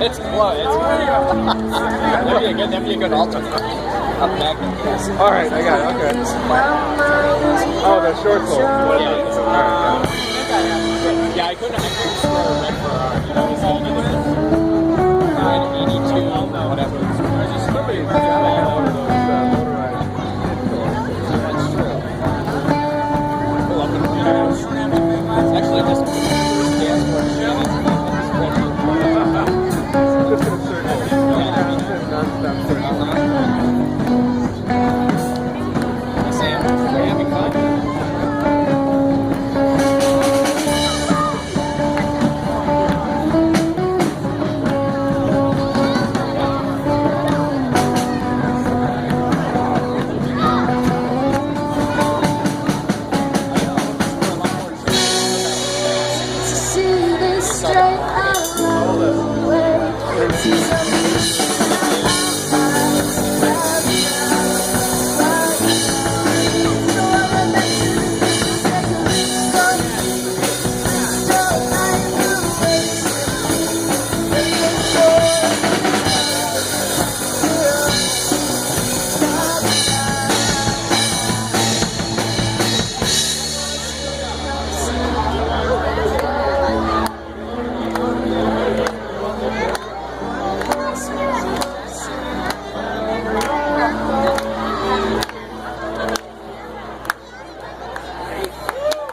It's close. That'd be a good altar. Up back. All right, I got it. Okay. Oh, the short soul. Yeah, I couldn't scroll right for 82, whatever. Actually, just See this straight out of the way.